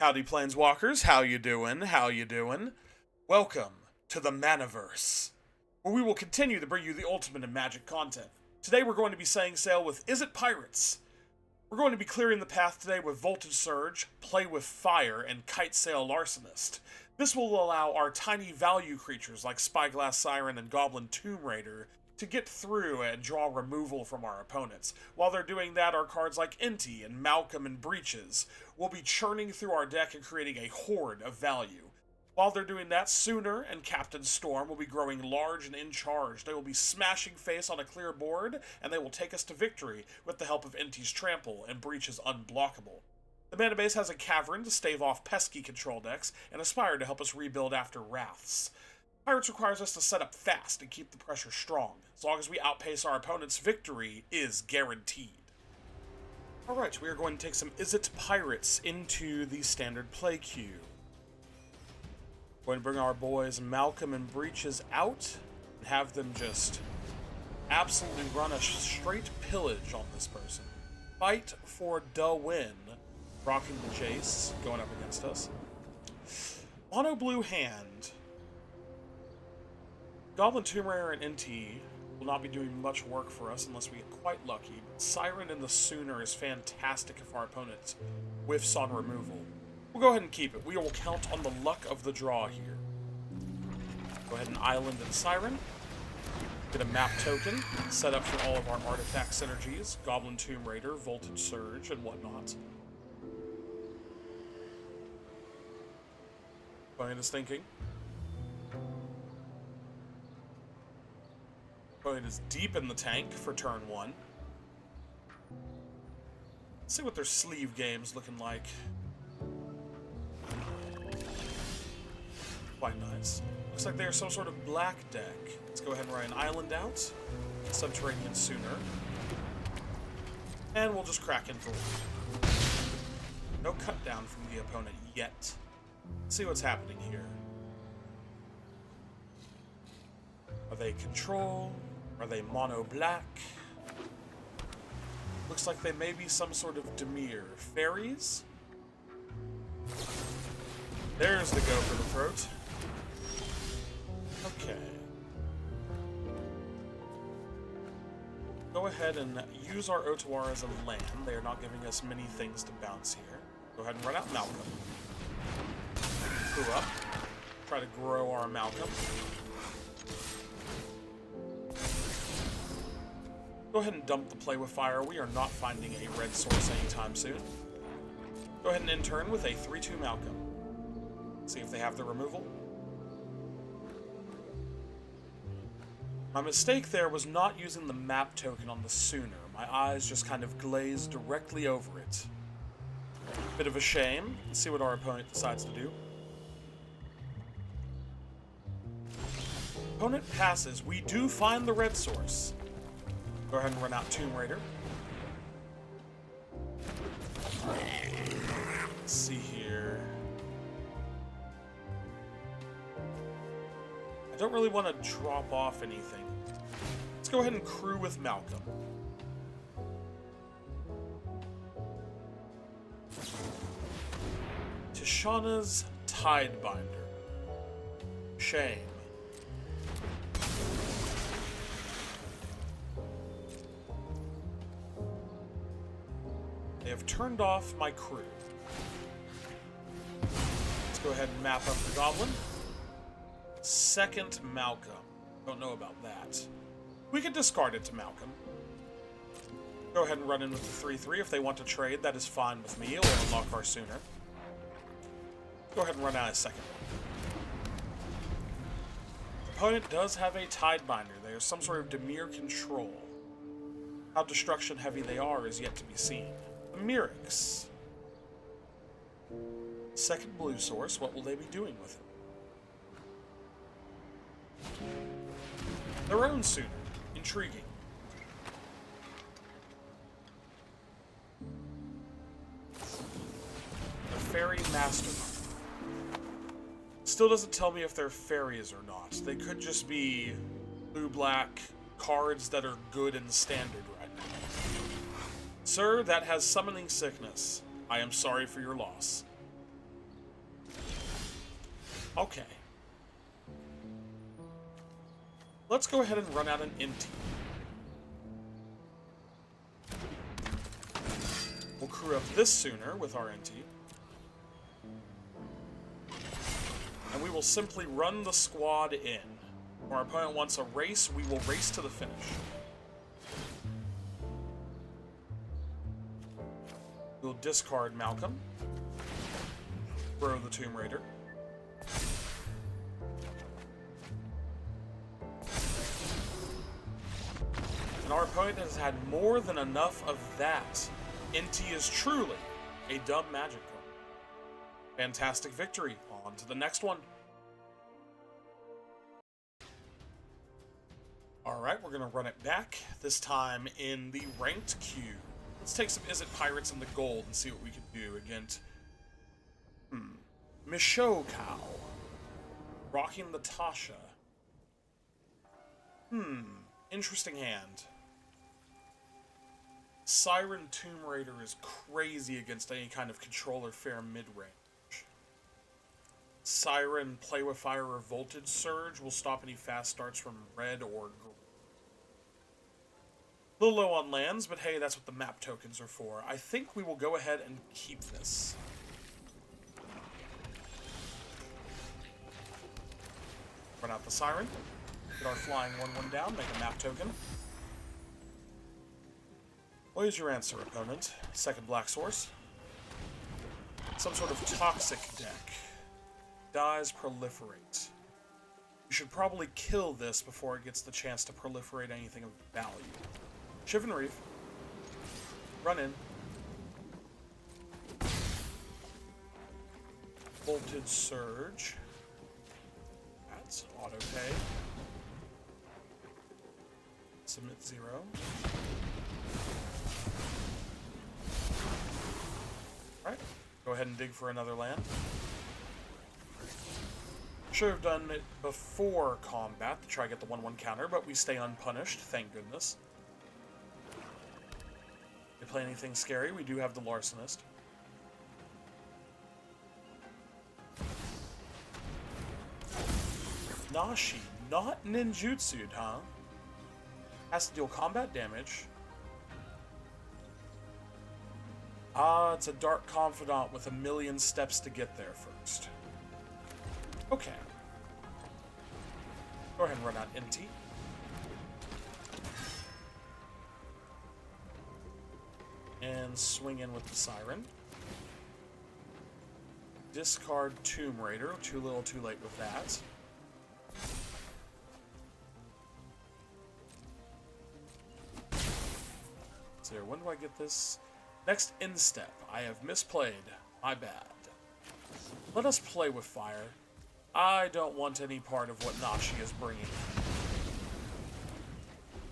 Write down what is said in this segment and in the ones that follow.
Howdy, Planeswalkers. How you doing? How you doing? Welcome to the Manaverse, where we will continue to bring you the ultimate in Magic content. Today we're going to be setting sail with Is It Pirates? We're going to be clearing the path today with Voltage Surge, Play with Fire, and Kitesail Larcenist. This will allow our tiny value creatures like Spyglass Siren and Goblin Tomb Raider to get through and draw removal from our opponents. While they're doing that, our cards like Inti and Malcolm and Breeches will be churning through our deck and creating a horde of value. While they're doing that, Sooner and Captain Storm will be growing large and in charge. They will be smashing face on a clear board, and they will take us to victory with the help of Inti's Trample and Breeches Unblockable. The mana base has a Cavern to stave off pesky control decks, and a Spire to help us rebuild after Wraths. Pirates requires us to set up fast and keep the pressure strong. As long as we outpace our opponents, victory is guaranteed. Alright, we are going to take some Is It Pirates into the standard play queue. Going to bring our boys Malcolm and Breeches out and have them just absolutely run a straight pillage on this person. Fight for the win. Rocking the Jace, going up against us. Mono blue hand. Goblin Tomb Raider and Inti will not be doing much work for us unless we get quite lucky. Siren and the Sooner is fantastic if our opponent whiffs on removal. We'll go ahead and keep it. We will count on the luck of the draw here. Go ahead and Island and Siren. Get a map token, set up for all of our artifact synergies, Goblin Tomb Raider, Voltage Surge, and whatnot. Opponent is thinking. Opponent is deep in the tank for turn 1. Let's see what their sleeve game's looking like. Quite nice. Looks like they are some sort of black deck. Let's go ahead and write an island out. Subterranean Schooner. And we'll just crack in for one. No cut down from the opponent yet. Let's see what's happening here. Are they control? Are they mono black? Looks like they may be some sort of Dimir. Fairies? There's the go for the throat. Okay. Go ahead and use our Otawara as a land. They are not giving us many things to bounce here. Go ahead and run out Malcolm. Crew up. Try to grow our Malcolm. Go ahead and dump the Play with Fire. We are not finding a red source anytime soon. Go ahead and intern with a 3-2 Malcolm. See if they have the removal. My mistake there was not using the map token on the Sooner. My eyes just kind of glazed directly over it. Bit of a shame. Let's see what our opponent decides to do. Opponent passes. We do find the red source. Go ahead and run out Tomb Raider. Let's see here. I don't really want to drop off anything. Let's go ahead and crew with Malcolm. Tishana's Tidebinder. Shame. They have turned off my crew. Let's go ahead and map up the Goblin. Second Malcolm. Don't know about that. We could discard it to Malcolm. Go ahead and run in with the 3-3. If they want to trade, that is fine with me. It will unlock our Sooner. Go ahead and run out a second one. Opponent does have a Tidebinder. They are some sort of Dimir control. How destruction heavy they are is yet to be seen. Mirix. Second blue source, what will they be doing with it? Their own Sooner. Intriguing. A Fairy Mastermind. Still doesn't tell me if they're fairies or not. They could just be blue-black cards that are good in standard right now. Sir, that has summoning sickness. I am sorry for your loss. Okay. Let's go ahead and run out an Inti. We'll crew up this sooner with our Inti. And we will simply run the squad in. If our opponent wants a race, we will race to the finish. We'll discard Malcolm. Throw the Tomb Raider. And our opponent has had more than enough of that. Inti is truly a dumb magic card. Fantastic victory. On to the next one. Alright, we're going to run it back. This time in the ranked queue. Let's take some Is It Pirates in the gold and see what we can do against... Mishokow. Rocking the Tasha. Interesting hand. Siren Tomb Raider is crazy against any kind of controller fair mid-range. Siren Play with Fire or Voltage Surge will stop any fast starts from red or green. A little low on lands, but hey, that's what the map tokens are for. I think we will go ahead and keep this. Run out the Siren. Get our flying 1/1 down, make a map token. What is your answer, opponent? Second black source. Some sort of toxic deck. Dies proliferate. You should probably kill this before it gets the chance to proliferate anything of value. Shivan Reef. Run in. Voltage Surge. That's auto-pay. Submit 0. Alright, go ahead and dig for another land. Should have done it before combat to try to get the 1/1 counter, but we stay unpunished, thank goodness. If you play anything scary, we do have the Larcenist. Nashi, not ninjutsu'd, huh? Has to deal combat damage. Ah, it's a Dark Confidant with a million steps to get there first. Okay. Go ahead and run out Inti. And swing in with the Siren. Discard Tomb Raider. Too little, too late with that. So when do I get this? Next instep. I have misplayed. My bad. Let us play with fire. I don't want any part of what Nashi is bringing.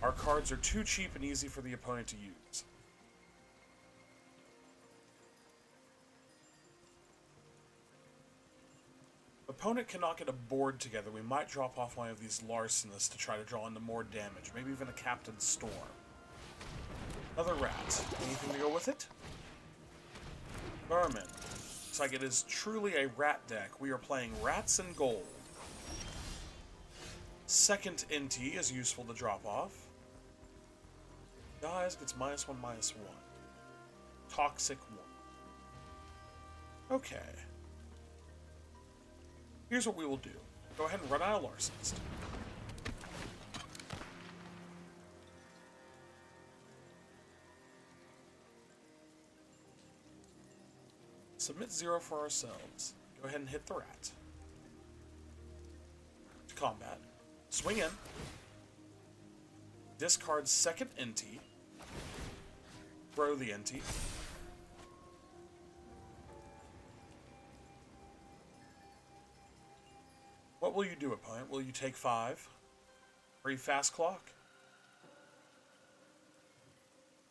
Our cards are too cheap and easy for the opponent to use. Opponent cannot get a board together. We might drop off one of these Larcenists to try to draw into more damage. Maybe even a Captain Storm. Another rat. Anything to go with it? Vermin. Looks like it is truly a rat deck. We are playing rats and gold. Second Inti is useful to drop off. Dies, gets -1/-1. Toxic 1. Okay. Here's what we will do. Go ahead and run out of Larcenist. Submit 0 for ourselves. Go ahead and hit the rat. To combat. Swing in. Discard second Inti. Throw the Inti. What will you do, opponent? Will you take 5? Are you fast clock?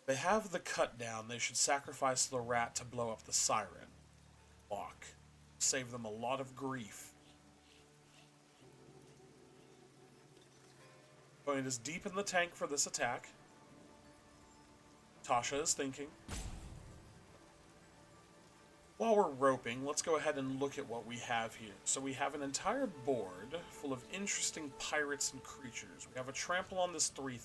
They have the cut down. They should sacrifice the rat to blow up the Siren. Block. Save them a lot of grief. Opponent is deep in the tank for this attack. Tasha is thinking. While we're roping, let's go ahead and look at what we have here. So we have an entire board full of interesting pirates and creatures. We have a trample on this 3/3.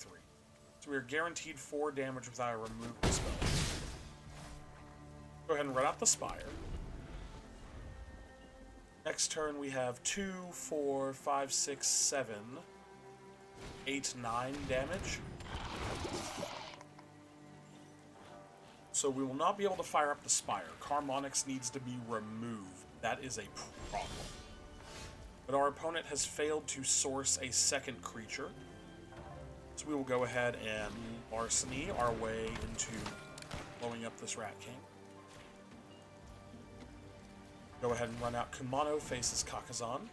So we are guaranteed 4 damage without a removal spell. Go ahead and run out the Spire. Next turn we have 2, 4, 5, 6, 7, 8, 9 damage. So we will not be able to fire up the Spire. Carmonix needs to be removed. That is a problem. But our opponent has failed to source a second creature. So we will go ahead and larceny our way into blowing up this Rat King. Go ahead and run out Kumano faces Kakkazan.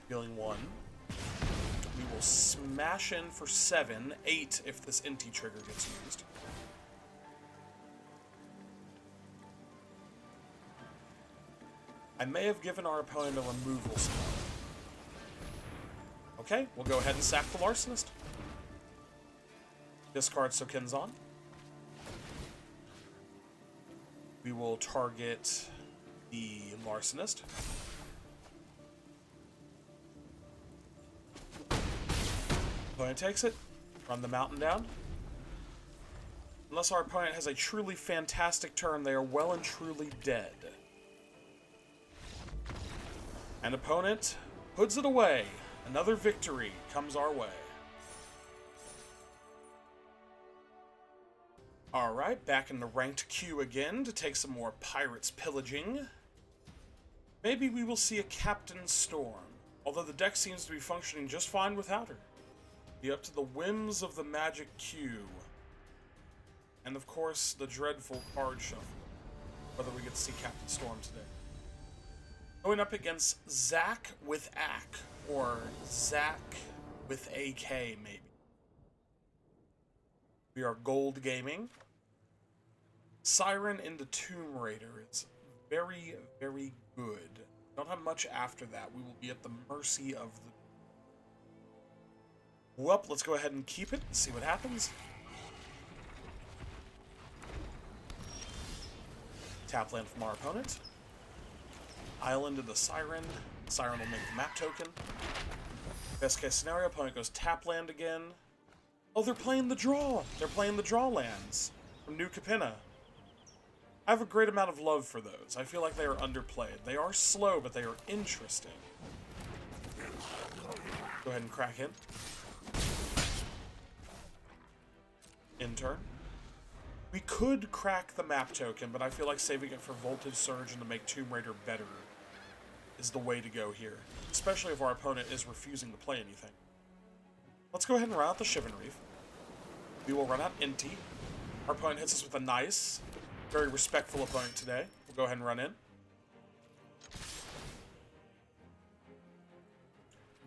Dealing 1. We will smash in for 7, 8 if this Inti trigger gets used. I may have given our opponent a removal spell. Okay, we'll go ahead and sack the Larcenist. Discard Sokenzan. We will target the Larcenist. Opponent takes it. Run the mountain down. Unless our opponent has a truly fantastic turn, they are well and truly dead. And opponent puts it away. Another victory comes our way. Alright, back in the ranked queue again to take some more pirates pillaging. Maybe we will see a Captain Storm, although the deck seems to be functioning just fine without her. Be up to the whims of the Magic queue. And of course, the dreadful card shuffle. Whether we get to see Captain Storm today. Going up against Zack with Ack, or Zack with AK, maybe. We are gold gaming. Siren into Tomb Raider is very, very good. Don't have much after that. We will be at the mercy of the... Well, let's go ahead and keep it and see what happens. Tap land from our opponent. Island into the Siren. Siren will make the map token. Best case scenario, opponent goes tap land again. Oh, they're playing the draw. They're playing the draw lands from New Capenna. I have a great amount of love for those. I feel like they are underplayed. They are slow, but they are interesting. Go ahead and crack in. In turn. We could crack the map token, but I feel like saving it for Voltage Surge and to make Tomb Raider better is the way to go here. Especially if our opponent is refusing to play anything. Let's go ahead and run out the Shivan Reef. We will run out Inti. Our opponent hits us with a nice, very respectful opponent today. We'll go ahead and run in.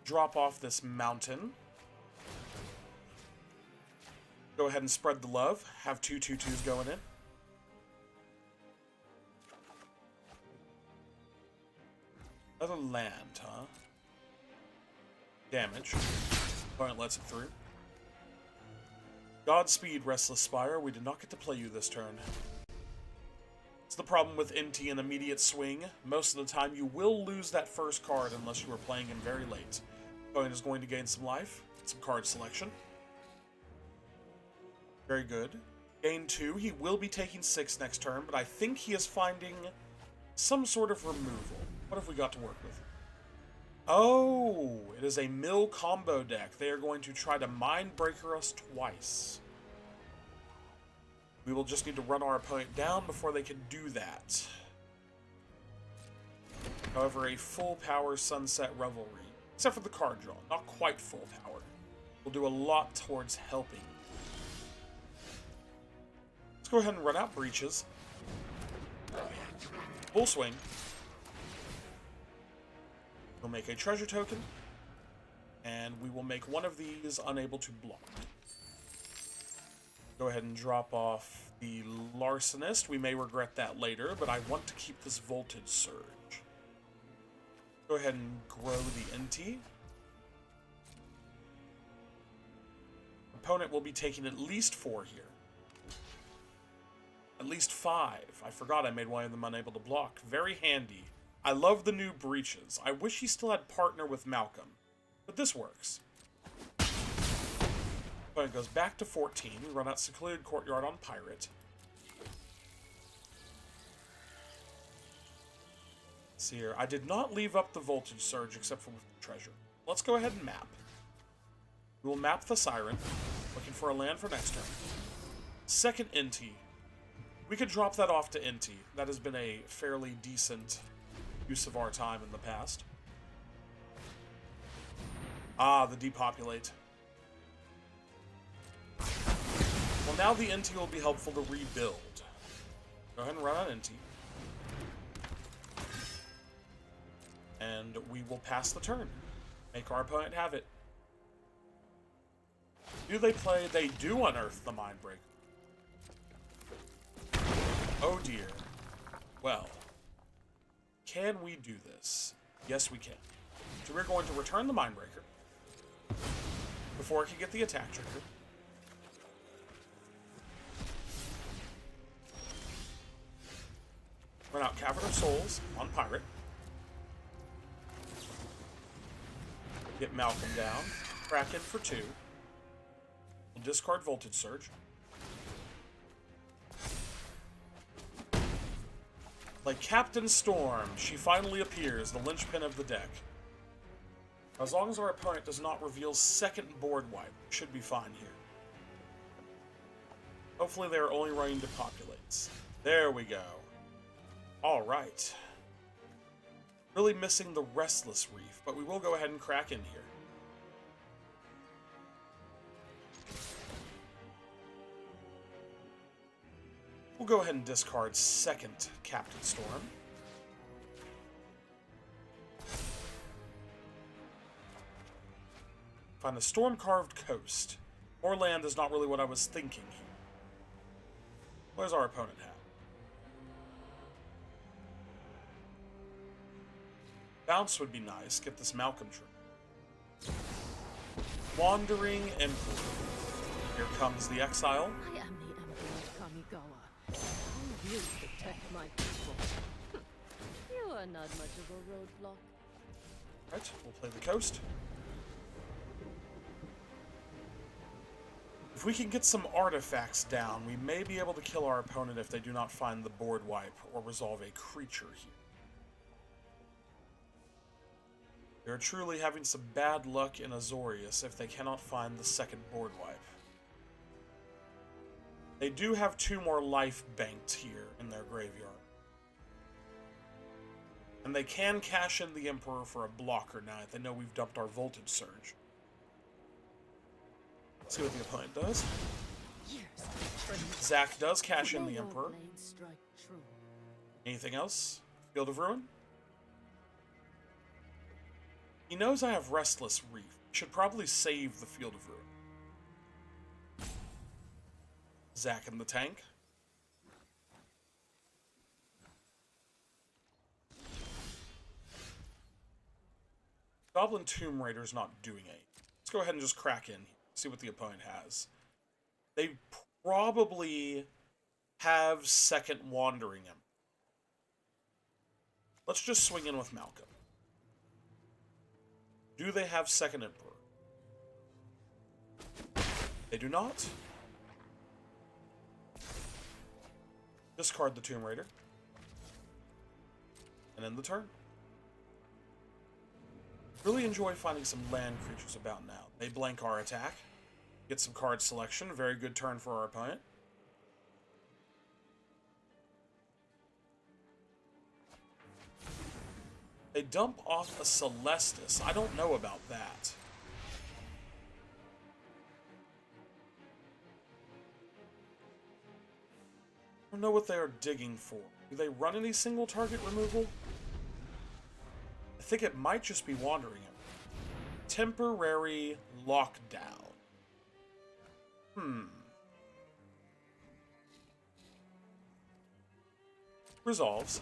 Drop off this mountain. Go ahead and spread the love. Have 2 2/2s going in. Another land, huh? Damage. Opponent lets it through. Godspeed, Restless Spire. We did not get to play you this turn. It's the problem with Inti and immediate swing. Most of the time you will lose that first card unless you are playing him very late. Opponent is going to gain some life, some card selection. Very good. Gain 2. He will be taking 6 next turn, but I think he is finding some sort of removal. What have we got to work with? Oh, it is a mill combo deck. They are going to try to Mindbreaker us twice. We will just need to run our opponent down before they can do that. However, a full power Sunset Revelry, except for the card draw, not quite full power, will do a lot towards helping. Let's go ahead and run out Breeches. Full swing. We'll make a treasure token, and we will make one of these unable to block. Go ahead and drop off the Larcenist. We may regret that later, but I want to keep this Voltage Surge. Go ahead and grow the Inti. Opponent will be taking at least 4 here. At least 5. I forgot I made one of them unable to block. Very handy. I love the new Breeches. I wish he still had partner with Malcolm. But this works. Opponent goes back to 14. We run out Secluded Courtyard on Pirate. Let's see here. I did not leave up the Voltage Surge except for with the treasure. Let's go ahead and map. We will map the Siren. Looking for a land for next turn. Second Inti. We could drop that off to Inti. That has been a fairly decent use of our time in the past. Ah, the depopulate. Well, now the Inti will be helpful to rebuild. Go ahead and run on Inti. And we will pass the turn. Make our opponent have it. Do they play? They do unearth the Mindbreaker. Oh dear. Well, can we do this? Yes, we can. So we're going to return the Mindbreaker before it can get the attack trigger. Run out Cavern of Souls on Pirate. Get Malcolm down. Crack in for 2. We'll discard Voltage Surge. Like Captain Storm, she finally appears, the linchpin of the deck. As long as our opponent does not reveal second board wipe, we should be fine here. Hopefully they are only running depopulates. There we go. Alright. Really missing the Restless Reef, but we will go ahead and crack in here. We'll go ahead and discard second Captain Storm. Find the Stormcarved Coast. More land is not really what I was thinking here. Where's our opponent at? Bounce would be nice. Get this Malcolm tree. Wandering Emperor. Here comes the Exile. I am the Emperor Kamigawa. Who will protect my people? You are not much of a roadblock. Right, we'll play the coast. If we can get some artifacts down, we may be able to kill our opponent if they do not find the board wipe or resolve a creature here. They're truly having some bad luck in Azorius if they cannot find the second board wipe. They do have 2 more life banked here in their graveyard. And they can cash in the Emperor for a blocker now if they know we've dumped our Voltage Surge. Let's see what the opponent does. Zach does cash in the Emperor. Anything else? Field of Ruin? He knows I have Restless Reef. Should probably save the Field of Ruin. Zach in the tank. Goblin Tomb Raider's not doing anything. Let's go ahead and just crack in. See what the opponent has. They probably have second Wandering Emperor. Let's just swing in with Malcolm. Do they have second Emperor? They do not. Discard the Tomb Raider. And end the turn. Really enjoy finding some land creatures about now. They blank our attack. Get some card selection. Very good turn for our opponent. They dump off a Celestis. I don't know about that. I don't know what they are digging for. Do they run any single target removal? I think it might just be Wandering Him. Temporary lockdown. Resolves.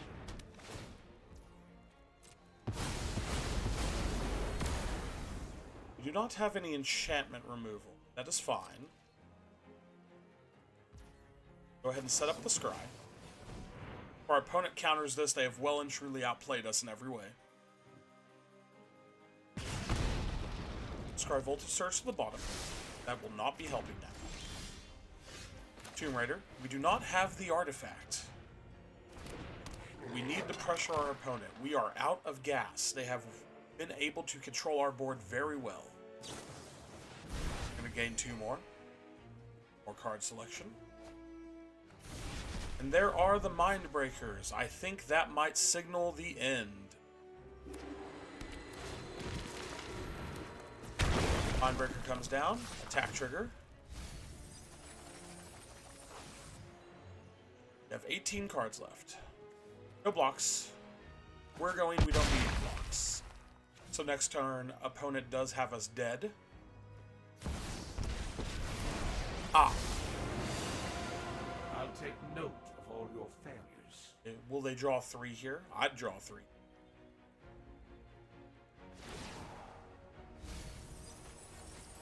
We do not have any enchantment removal. That is fine. Go ahead and set up the scry. If our opponent counters this, they have well and truly outplayed us in every way. Scry Voltage Surge to the bottom. That will not be helping now. Tomb Raider, we do not have the artifact. We need to pressure our opponent. We are out of gas. They have been able to control our board very well. I'm going to gain 2 more. More card selection. And there are the Mind Breakers. I think that might signal the end. Mindbreaker comes down. Attack trigger. We have 18 cards left. No blocks. We're going, we don't need blocks. So next turn, opponent does have us dead. Ah. I'll take note of all your failures. Will they draw 3 here? I'd draw 3.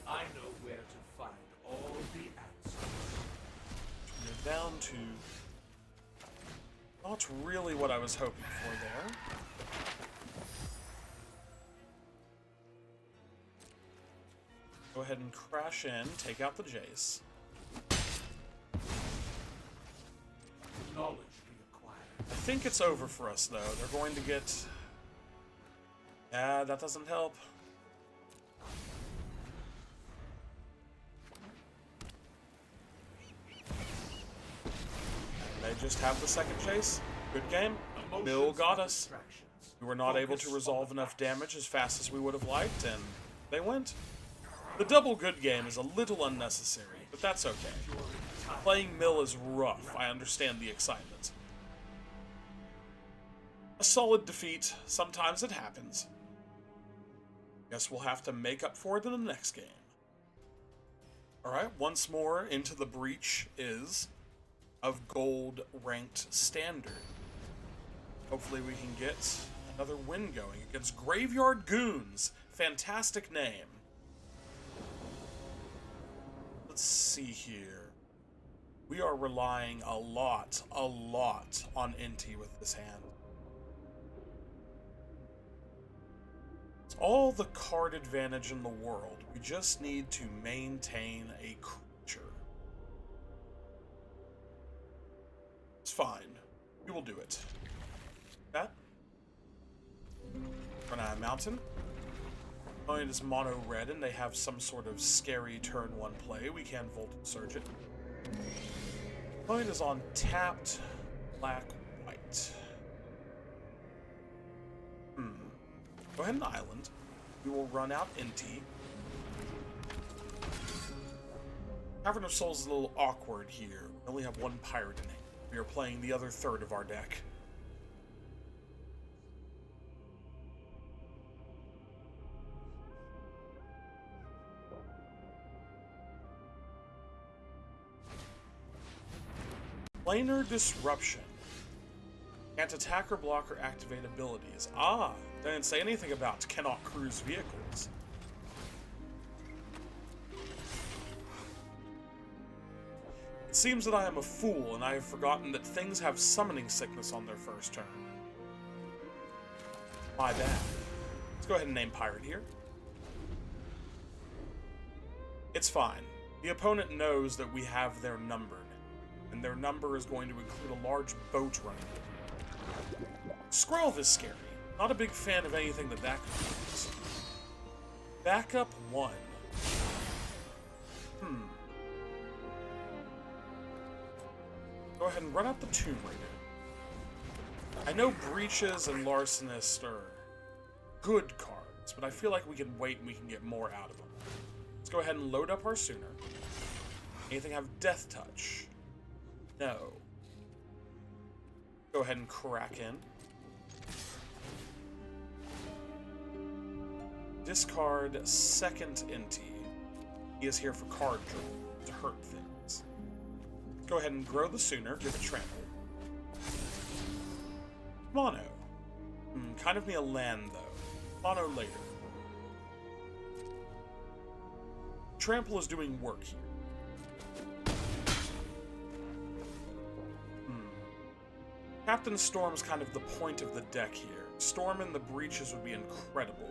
I know where to find all the answers. We're down to... not really what I was hoping for there. Go ahead and crash in, take out the Jace. Knowledge be acquired. I think it's over for us, though. They're going to get... yeah, that doesn't help. They just have the second chase. Good game. Mill got us. We were not able to resolve enough damage as fast as we would have liked, and they went. The double good game is a little unnecessary, but that's okay. Playing Mill is rough. I understand the excitement. A solid defeat. Sometimes it happens. Guess we'll have to make up for it in the next game. Alright, once more into the breach is of gold ranked standard. Hopefully we can get another win going against Graveyard Goons. Fantastic name. Let's see here. We are relying a lot on Inti with this hand. It's all the card advantage in the world. We just need to maintain a creature. It's fine. We will do it. That. Renai Mountain. It is mono red, and they have some sort of scary turn 1 play. We can Volt and Surge it. Opponent is on tapped black white. Go ahead and island. We will run out Inti. Cavern of Souls is a little awkward here. We only have 1 pirate in it. We are playing the other third of our deck. Planar Disruption. Can't attack or block or activate abilities. Ah, they didn't say anything about cannot cruise vehicles. It seems that I am a fool and I have forgotten that things have summoning sickness on their first turn. My bad. Let's go ahead and name Pirate here. It's fine. The opponent knows that we have their numbered, and their number is going to include a large boat running. Skrelv is scary. Not a big fan of anything that contains. Backup 1. Go ahead and run out the Tomb Raider. I know Breeches and Larcenist are good cards, but I feel like we can wait and we can get more out of them. Let's go ahead and load up our Sooner. Anything have Death Touch? No. Go ahead and crack in. Discard second Inti. He is here for card draw, to hurt things. Go ahead and grow the Sooner, give it Trample. Mono. Kind of need a land, though. Mono later. Trample is doing work here. Captain Storm is kind of the point of the deck here. Storm and the Breeches would be incredible.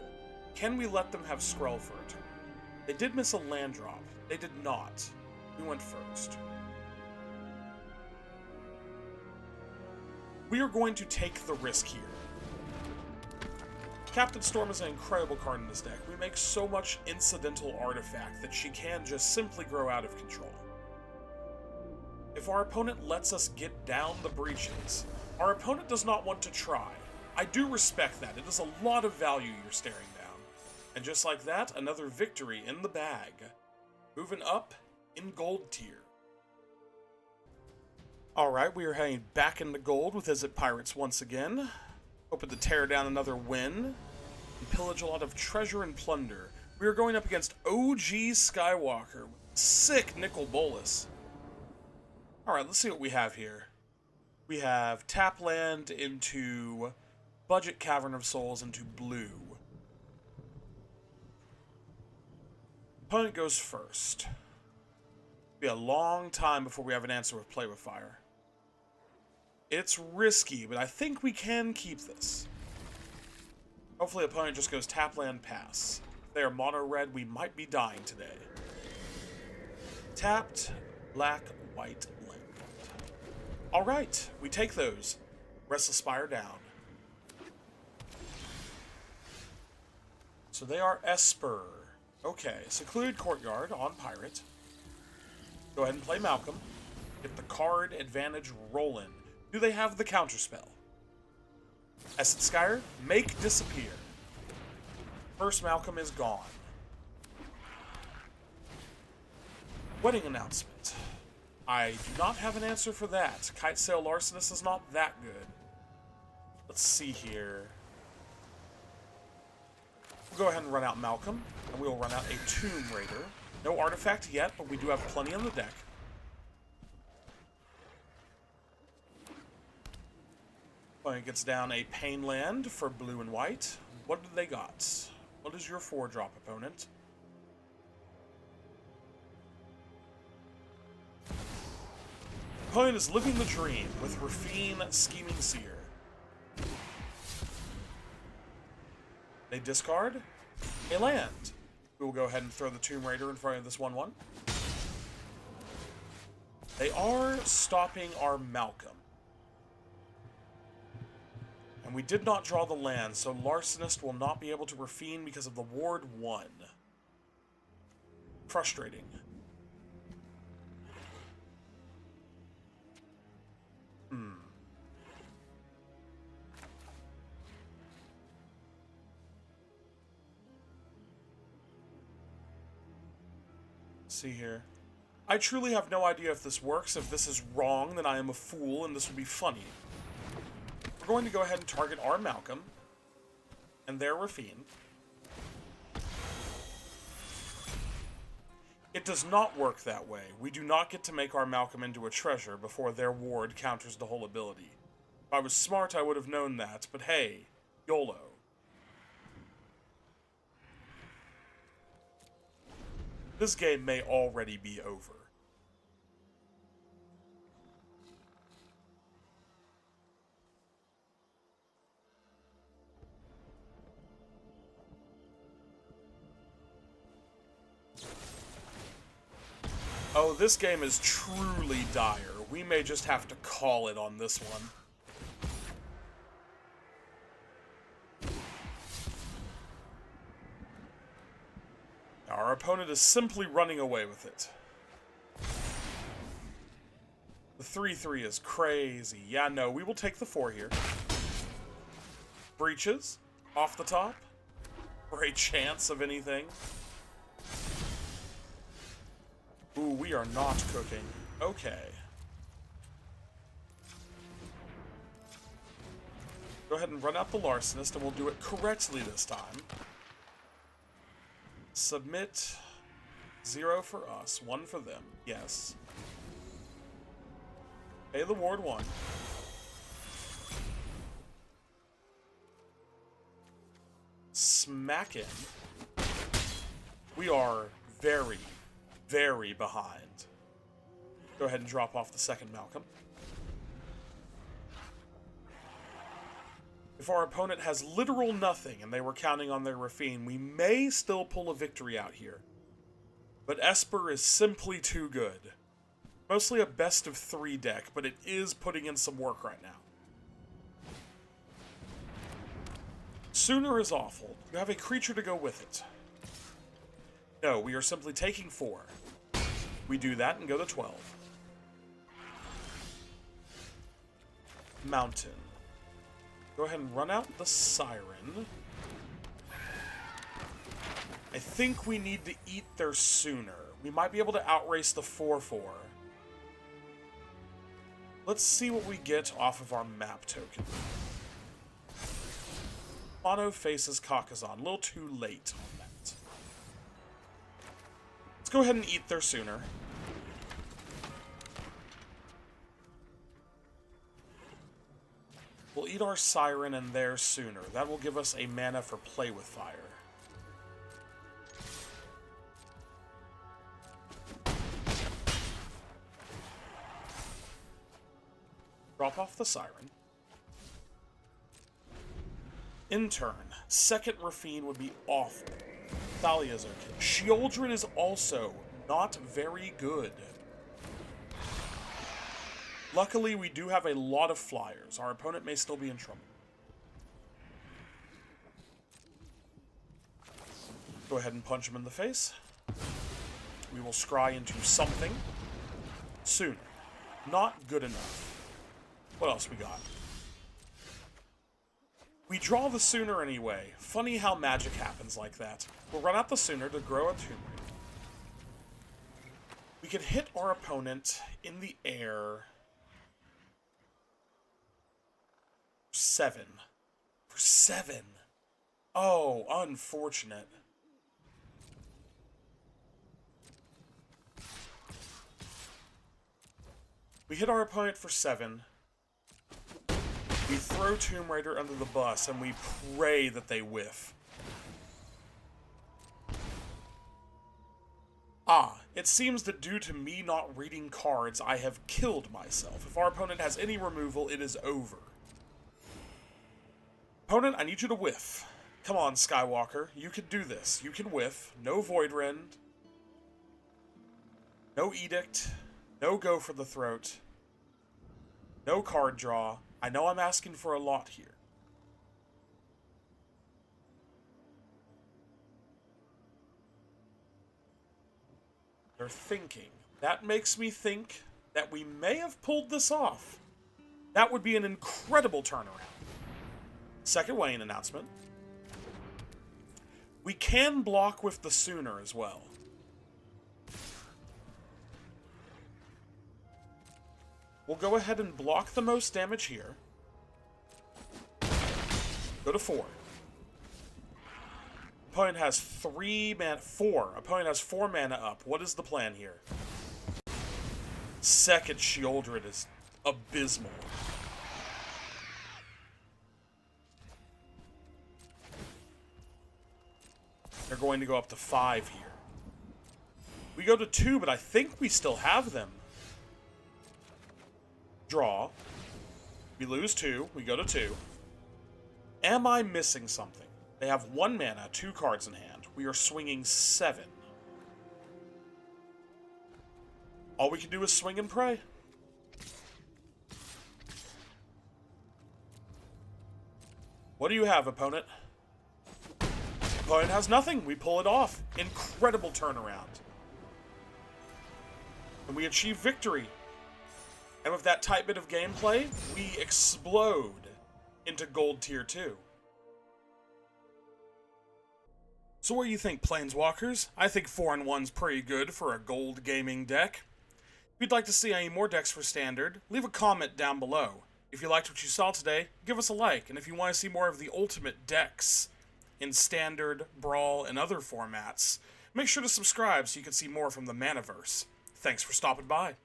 Can we let them have Skrull for a turn? They did miss a land drop. They did not. We went first. We are going to take the risk here. Captain Storm is an incredible card in this deck. We make so much incidental artifact that she can just simply grow out of control. If our opponent lets us get down the Breeches, our opponent does not want to try. I do respect that. It is a lot of value you're staring down. And just like that, another victory in the bag. Moving up in gold tier. Alright, we are heading back into gold with Is It Pirates once again. Hoping to tear down another win. And pillage a lot of treasure and plunder. We are going up against OG Skywalker with sick nickel bolus. Alright, let's see what we have here. We have tap land into budget Cavern of Souls into blue. Opponent goes first. It'll be a long time before we have an answer with Play with Fire. It's risky, but I think we can keep this. Hopefully opponent just goes tap land pass. If they are mono red, we might be dying today. Tapped, black, white, land. Alright, we take those. Restless Spire down. So they are Esper. Okay, Secluded Courtyard on Pirate. Go ahead and play Malcolm. Get the card advantage rolling. Do they have the counterspell? Essence Skyer, make disappear. First Malcolm is gone. Wedding announcement. I do not have an answer for that. Kitesail Larcenist is not that good. Let's see here. We'll go ahead and run out Malcolm, and we will run out a Tomb Raider. No artifact yet, but we do have plenty on the deck. Opponent gets down a Pain Land for blue and white. What do they got? What is your 4-drop, opponent? Opponent is living the dream with Rafine Scheming Seer. They discard a land. We will go ahead and throw the Tomb Raider in front of this 1/1. They are stopping our Malcolm. And we did not draw the land, so Larcenist will not be able to Rafine because of the Ward 1. Frustrating. See here. I truly have no idea if this works. If this is wrong, then I am a fool, and this would be funny. We're going to go ahead and target our Malcolm, and their Rafine. It does not work that way. We do not get to make our Malcolm into a treasure before their ward counters the whole ability. If I was smart, I would have known that, but hey, YOLO. This game may already be over. Oh, this game is truly dire. We may just have to call it on this one. Our opponent is simply running away with it. The 3/3 is crazy. Yeah, no, we will take the 4 here. Breeches, off the top, for a chance of anything. Ooh, we are not cooking. Okay. Go ahead and run out the Larcenist, and we'll do it correctly this time. Submit 0 for us, 1 for them. Yes. Pay the Ward 1. Smack in. We are very, very behind. Go ahead and drop off the second Malcolm. if our opponent has literal nothing and they were counting on their Rafine, we may still pull a victory out here. But Esper is simply too good. Mostly a best of 3 deck, but it is putting in some work right now. Schooner is awful. You have a creature to go with it. No, we are simply taking 4. We do that and go to 12. Mountain. Go ahead and run out the Siren. I think we need to eat their Schooner. We might be able to outrace the 4/4. Let's see what we get off of our map token. Kumano faces Kakkazan. A little too late on that. Let's go ahead and eat their Schooner. We'll eat our Siren and their Schooner. That will give us a mana for Play with Fire. Drop off the Siren. In turn, second Rafine would be awful. Thalia's okay. Shieldred is also not very good. Luckily, we do have a lot of flyers. Our opponent may still be in trouble. Go ahead and punch him in the face. We will scry into something. Soon. Not good enough. What else we got? We draw the Schooner anyway. Funny how magic happens like that. We'll run out the Schooner to grow a Tomb Raider. We can hit our opponent in the air. 7. For 7. Oh, unfortunate. We hit our opponent for 7. We throw Tomb Raider under the bus, and we pray that they whiff. Ah, it seems that due to me not reading cards, I have killed myself. If our opponent has any removal, it is over. Opponent, I need you to whiff. Come on, Skywalker. You can do this. You can whiff. No Void Rend. No Edict. No Go for the Throat. No card draw. I know I'm asking for a lot here. They're thinking. That makes me think that we may have pulled this off. That would be an incredible turnaround. Second weighing announcement. We can block with the Schooner as well. We'll go ahead and block the most damage here. Go to 4. Opponent has 3 mana. 4. Opponent has 4 mana up. What is the plan here? Second Shieldred is abysmal. They're going to go up to 5 here. We go to 2, but I think we still have them. Draw. We lose 2. We go to 2. Am I missing something? They have 1 mana, 2 cards in hand. We are swinging 7. All we can do is swing and pray. What do you have, opponent? Opponent has nothing. We pull it off. Incredible turnaround. And we achieve victory. And with that tight bit of gameplay, we explode into Gold Tier 2. So what do you think, Planeswalkers? I think 4-1's pretty good for a gold gaming deck. If you'd like to see any more decks for Standard, leave a comment down below. If you liked what you saw today, give us a like. And if you want to see more of the ultimate decks in Standard, Brawl, and other formats, make sure to subscribe so you can see more from the Manaverse. Thanks for stopping by.